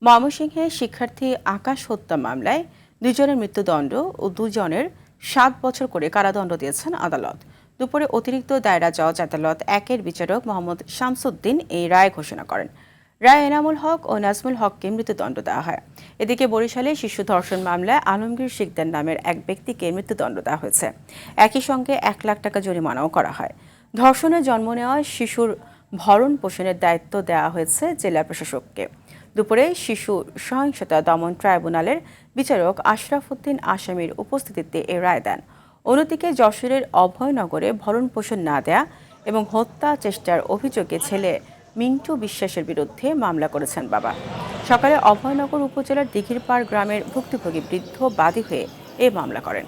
ময়মনসিংহে শিক্ষার্থী আকাশ হত্যা মামলায় দুজনের মৃত্যুদণ্ড ও দুজনের 7 বছর করে কারাদণ্ড দিয়েছেন আদালত। দুপুরে অতিরিক্ত দায়রা জজ আদালত 1-এর বিচারক মোহাম্মদ শামসুদ্দিন এই রায় ঘোষণা করেন। রায় এনামুল হক ও নাজমুল হককে মৃত্যুদণ্ড দেওয়া হয়। এদিকে বরিশালে শিশু ধর্ষণ মামলায় আলমগীর শিকদার নামের এক ব্যক্তিকে মৃত্যুদণ্ড দেওয়া হয়েছে। একই সঙ্গে 1 লাখ টাকা জরিমানাও করা হয়। ধর্ষণে জন্ম নেওয়া শিশুর ভরণ পোষণের দায়িত্ব দেওয়া হয়েছে জেলা প্রশাসককে। দুপুরে শিশু সহিংসতা দমন ট্রাইব্যুনালের বিচারক আশরাফ উদ্দিন আসামির উপস্থিতিতে এ রায় দেন। অন্যদিকে যশোরের অভয়নগরে ভরণ পোষণ না দেয়া এবং হত্যা চেষ্টার অভিযোগে ছেলে মিন্টু বিশ্বাসের বিরুদ্ধে মামলা করেছেন বাবা। সকালে অভয়নগর উপজেলার দিঘিরপাড় গ্রামের ভুক্তভোগী বৃদ্ধ বাদী হয়ে এ মামলা করেন।